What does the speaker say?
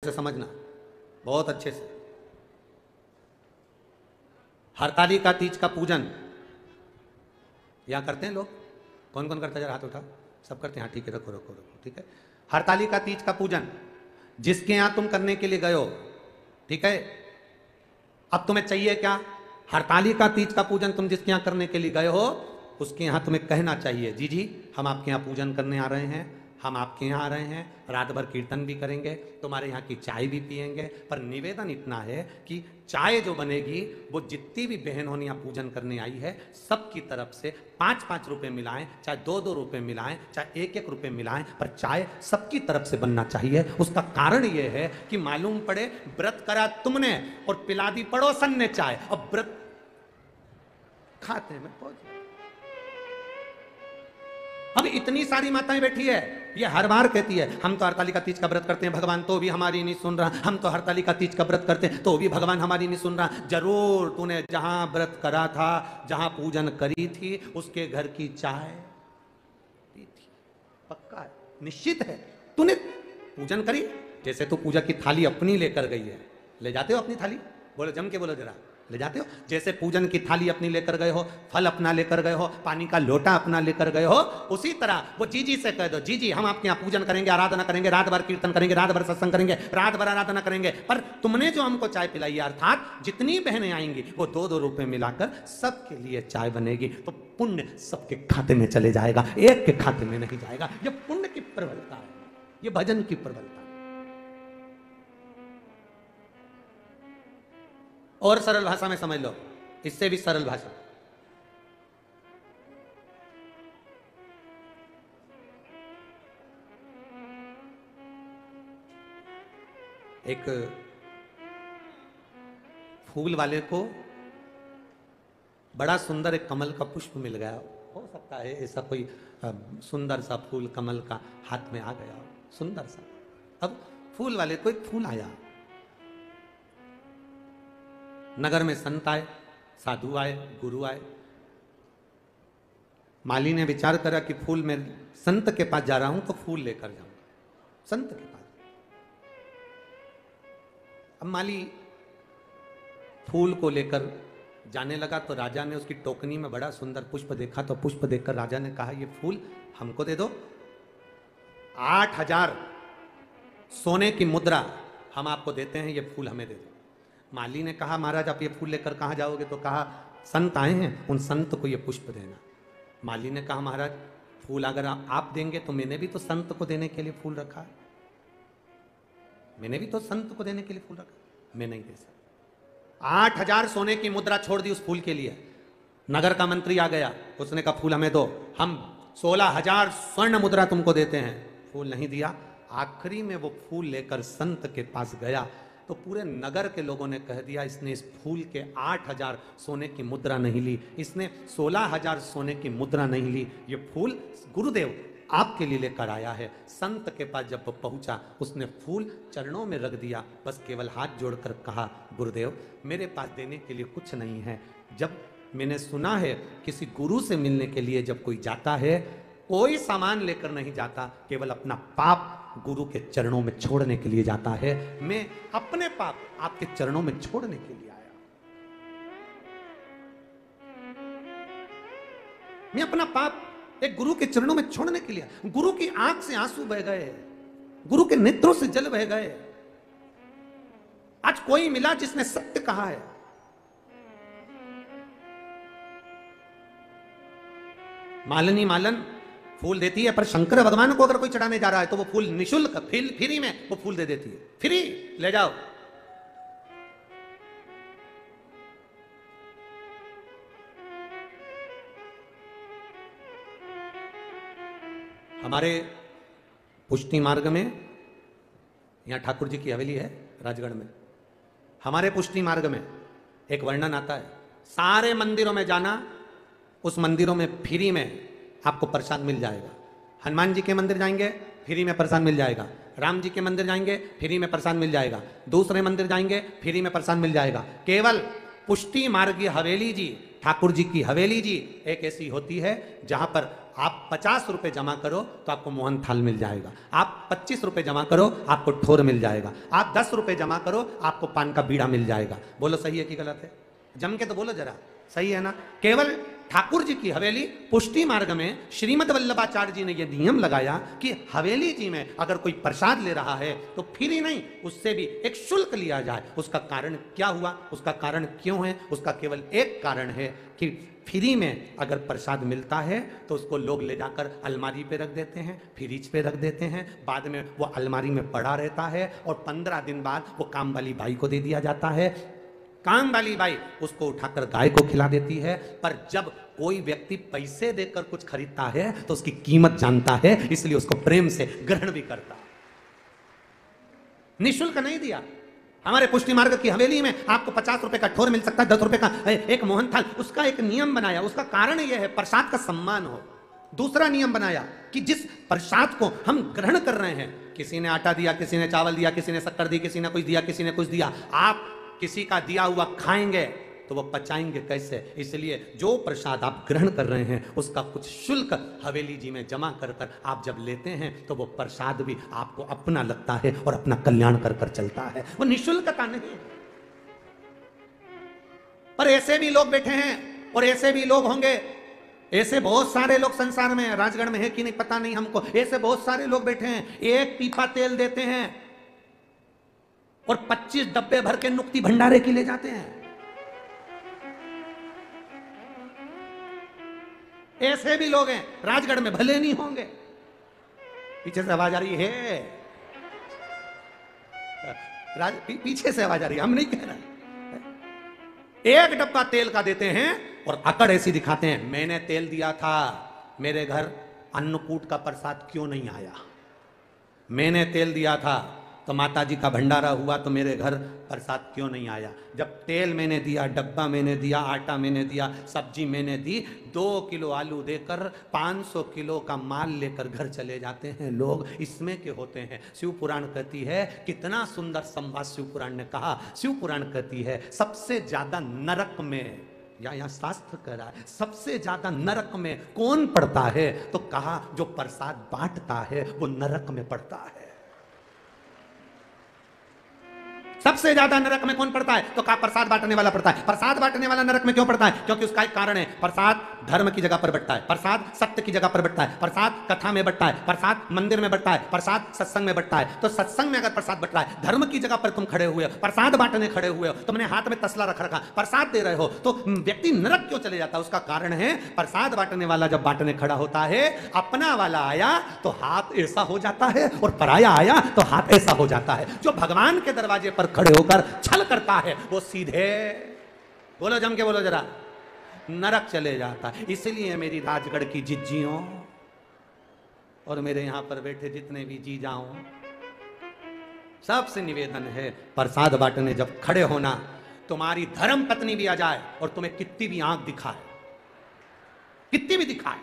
से समझना बहुत अच्छे से। हरतालिका तीज का पूजन यहां करते हैं लोग। कौन कौन करता है जरा हाथ उठा। सब करते हैं। हाँ ठीक है, रखो रखो रखो, ठीक है। हरतालिका तीज का पूजन जिसके यहां तुम करने के लिए गए हो, ठीक है। अब तुम्हें चाहिए क्या? हरतालिका तीज का पूजन तुम जिसके यहां करने के लिए गए हो उसके यहां तुम्हें कहना चाहिए, जी जी हम आपके यहां पूजन करने आ रहे हैं, हम आपके यहाँ आ रहे हैं, रात भर कीर्तन भी करेंगे, तुम्हारे यहाँ की चाय भी पिएंगे, पर निवेदन इतना है कि चाय जो बनेगी वो जितनी भी बहन होनी यहाँ पूजन करने आई है सबकी तरफ से 5-5 रुपए मिलाएं, चाहे 2-2 रुपए मिलाएं, चाहे 1-1 रुपए मिलाएं, पर चाय सबकी तरफ से बनना चाहिए। उसका कारण ये है कि मालूम पड़े व्रत करा तुमने और पिला दी पड़ोसन ने चाय, और व्रत खाते में पहुंच। अब इतनी सारी माताएं बैठी है, ये हर बार कहती है हम तो हरतालिका तीज का व्रत करते हैं भगवान तो भी हमारी नहीं सुन रहा, हम तो हरतालिका तीज का व्रत करते हैं तो भी भगवान हमारी नहीं सुन रहा। जरूर तूने जहां व्रत करा था, जहां पूजन करी थी, उसके घर की चाय पी थी, पक्का है, निश्चित है। तूने पूजन करी, जैसे तू पूजा की थाली अपनी लेकर गई है, ले जाते हो अपनी थाली, बोलो जम के बोलो जरा, ले जाते हो। जैसे पूजन की थाली अपनी लेकर गए हो, फल अपना लेकर गए हो, पानी का लोटा अपना लेकर गए हो, उसी तरह वो जीजी से कह दो, जीजी हम आपके यहाँ पूजन करेंगे, आराधना करेंगे, रात भर कीर्तन करेंगे, रात भर सत्संग करेंगे, रात भर आराधना करेंगे, पर तुमने जो हमको चाय पिलाई, अर्थात जितनी बहनें आएंगी वो 2-2 रुपए मिलाकर सबके लिए चाय बनेगी, तो पुण्य सबके खाते में चले जाएगा, एक के खाते में नहीं जाएगा। ये पुण्य की प्रबलता है, ये भजन की प्रबलता है। और सरल भाषा में समझ लो, इससे भी सरल भाषा, एक फूल वाले को बड़ा सुंदर एक कमल का पुष्प मिल गया, हो सकता है ऐसा कोई सुंदर सा फूल कमल का हाथ में आ गया, सुंदर सा। अब फूल वाले को एक फूल आया, नगर में संत आए, साधु आए, गुरु आए, माली ने विचार करा कि फूल मैं संत के पास जा रहा हूं तो फूल लेकर जाऊंगा संत के पास। अब माली फूल को लेकर जाने लगा तो राजा ने उसकी टोकनी में बड़ा सुंदर पुष्प देखा, तो पुष्प देखकर राजा ने कहा ये फूल हमको दे दो, 8,000 सोने की मुद्रा हम आपको देते हैं, ये फूल हमें दे दो। माली ने कहा महाराज आप ये फूल लेकर कहां जाओगे? तो कहा संत आए हैं, उन संत को ये पुष्प देना। माली ने कहा महाराज फूल अगर आप देंगे तो मैंने भी तो संत को देने के लिए फूल रखा है, मैंने भी तो संत को देने के लिए फूल रखा, मैं नहीं दे सकता। 8,000 सोने की मुद्रा छोड़ दी उस फूल के लिए। नगर का मंत्री आ गया, उसने कहा फूल हमें दो, हम 16,000 स्वर्ण मुद्रा तुमको देते हैं, फूल नहीं दिया। आखिरी में वो फूल लेकर संत के पास गया तो पूरे नगर के लोगों ने कह दिया इसने इस फूल के 8,000 सोने की मुद्रा नहीं ली, इसने 16,000 सोने की मुद्रा नहीं ली, ये फूल गुरुदेव आपके लिए लेकर आया है। संत के पास जब पहुंचा उसने फूल चरणों में रख दिया, बस केवल हाथ जोड़कर कहा गुरुदेव मेरे पास देने के लिए कुछ नहीं है। जब मैंने सुना है किसी गुरु से मिलने के लिए जब कोई जाता है कोई सामान लेकर नहीं जाता, केवल अपना पाप गुरु के चरणों में छोड़ने के लिए जाता है। मैं अपने पाप आपके चरणों में छोड़ने के लिए आया, मैं अपना पाप एक गुरु के चरणों में छोड़ने के लिए। गुरु की आंख से आंसू बह गए, गुरु के नेत्रों से जल बह गए। आज कोई मिला जिसने सत्य कहा है। मालनी मालन फूल देती है, पर शंकर भगवान को अगर कोई चढ़ाने जा रहा है तो वो फूल निशुल्क फ्री में वो फूल दे देती है, फ्री ले जाओ। हमारे पुष्टि मार्ग में यहां ठाकुर जी की हवेली है राजगढ़ में, हमारे पुष्टि मार्ग में एक वर्णन आता है, सारे मंदिरों में जाना, उस मंदिरों में फ्री में आपको प्रसाद मिल जाएगा। हनुमान जी के मंदिर जाएंगे फ्री में प्रसाद मिल जाएगा, राम जी के मंदिर जाएंगे फ्री में प्रसाद मिल जाएगा, दूसरे मंदिर जाएंगे फ्री में प्रसाद मिल जाएगा। केवल पुष्टि मार्ग की हवेली जी, ठाकुर जी की हवेली जी एक ऐसी होती है जहां पर आप 50 रुपए जमा करो तो आपको मोहन थाल मिल जाएगा, आप 25 रुपए जमा करो आपको ठोर मिल जाएगा, आप 10 रुपए जमा करो आपको पान का बीड़ा मिल जाएगा। बोलो सही है कि गलत है? जम के तो बोलो जरा, सही है ना? केवल ठाकुर जी की हवेली पुष्टि मार्ग में श्रीमद वल्लभाचार्य जी ने यह नियम लगाया कि हवेली जी में अगर कोई प्रसाद ले रहा है तो फ्री नहीं, उससे भी एक शुल्क लिया जाए। उसका कारण क्या हुआ, उसका कारण क्यों है? उसका केवल एक कारण है कि फ्री में अगर प्रसाद मिलता है तो उसको लोग ले जाकर अलमारी पे रख देते हैं, फ्रिज पे रख देते हैं, बाद में वो अलमारी में पड़ा रहता है और 15 दिन बाद वो काम वाली बाई को दे दिया जाता है। काम वाली बाई उसको उठाकर गाय को खिला देती है। पर जब कोई व्यक्ति पैसे देकर कुछ खरीदता है तो उसकी कीमत जानता है, इसलिए उसको प्रेम से ग्रहण भी करता है। निःशुल्क नहीं दिया। हमारे पुष्टि मार्ग की हवेली में आपको 50 रुपए का ठोर मिल सकता है, 10 रुपए का एक मोहन थाल। उसका एक नियम बनाया, उसका कारण यह है प्रसाद का सम्मान हो। दूसरा नियम बनाया कि जिस प्रसाद को हम ग्रहण कर रहे हैं, किसी ने आटा दिया, किसी ने चावल दिया, किसी ने शक्कर दी, किसी ने कुछ दिया, किसी ने कुछ दिया, आप किसी का दिया हुआ खाएंगे तो वो पचाएंगे कैसे? इसलिए जो प्रसाद आप ग्रहण कर रहे हैं उसका कुछ शुल्क हवेली जी में जमा कर कर आप जब लेते हैं तो वो प्रसाद भी आपको अपना लगता है और अपना कल्याण कर कर चलता है, वो निःशुल्कता नहीं। पर ऐसे भी लोग बैठे हैं और ऐसे भी लोग होंगे, ऐसे बहुत सारे लोग संसार में, राजगढ़ में है कि नहीं पता नहीं हमको, ऐसे बहुत सारे लोग बैठे हैं, एक पीपा तेल देते हैं और 25 डब्बे भर के नुक्ति भंडारे की ले जाते हैं। ऐसे भी लोग हैं, राजगढ़ में भले नहीं होंगे। पीछे से आवाज आ रही है, पीछे से आवाज आ रही है, हम नहीं कह रहे। एक डब्बा तेल का देते हैं और अकड़ ऐसी दिखाते हैं, मैंने तेल दिया था, मेरे घर अन्नकूट का प्रसाद क्यों नहीं आया? मैंने तेल दिया था तो माता जी का भंडारा हुआ तो मेरे घर प्रसाद क्यों नहीं आया? जब तेल मैंने दिया, डब्बा मैंने दिया, आटा मैंने दिया, सब्जी मैंने दी, 2 किलो आलू देकर 500 किलो का माल लेकर घर चले जाते हैं लोग, इसमें के होते हैं। शिव पुराण कहती है, कितना सुंदर संवाद शिव पुराण ने कहा। शिव पुराण कहती है सबसे ज्यादा नरक में, या यहाँ शास्त्र कह रहा है, सबसे ज्यादा नरक में कौन पड़ता है? तो कहा जो प्रसाद बांटता है वो नरक में पड़ता है। सबसे ज्यादा नरक में कौन पड़ता है? तो कहा प्रसाद बांटने वाला पड़ता है। प्रसाद बांटने वाला नरक में क्यों पड़ता है? क्योंकि उसका एक कारण है, प्रसाद धर्म की जगह पर बंटता है, प्रसाद सत्य की जगह पर बंटता है, प्रसाद कथा में बंटता है, प्रसाद मंदिर में बंटता है, प्रसाद सत्संग में बंटता है। तो सत्संग में अगर प्रसाद बंट रहा है, धर्म की जगह पर तुम खड़े हुए हो, प्रसाद बांटने खड़े हुए हो, तुमने हाथ में तसला रख रखा, प्रसाद दे रहे हो, तो व्यक्ति नरक क्यों चले जाता है? उसका कारण है प्रसाद बांटने वाला जब बांटने खड़ा होता है, अपना वाला आया तो हाथ ऐसा हो जाता है और पराया आया तो हाथ ऐसा हो जाता है। जो भगवान के दरवाजे पर खड़े होकर छल करता है वो सीधे, बोलो जम के बोलो जरा, नरक चले जाता है। इसलिए मेरी राजगढ़ की जिज्जियों और मेरे यहां पर बैठे जितने भी जीजाओं, सबसे निवेदन है, प्रसाद बांटने जब खड़े होना, तुम्हारी धर्म पत्नी भी आ जाए और तुम्हें कितनी भी आंख दिखाए, कितनी भी दिखाए,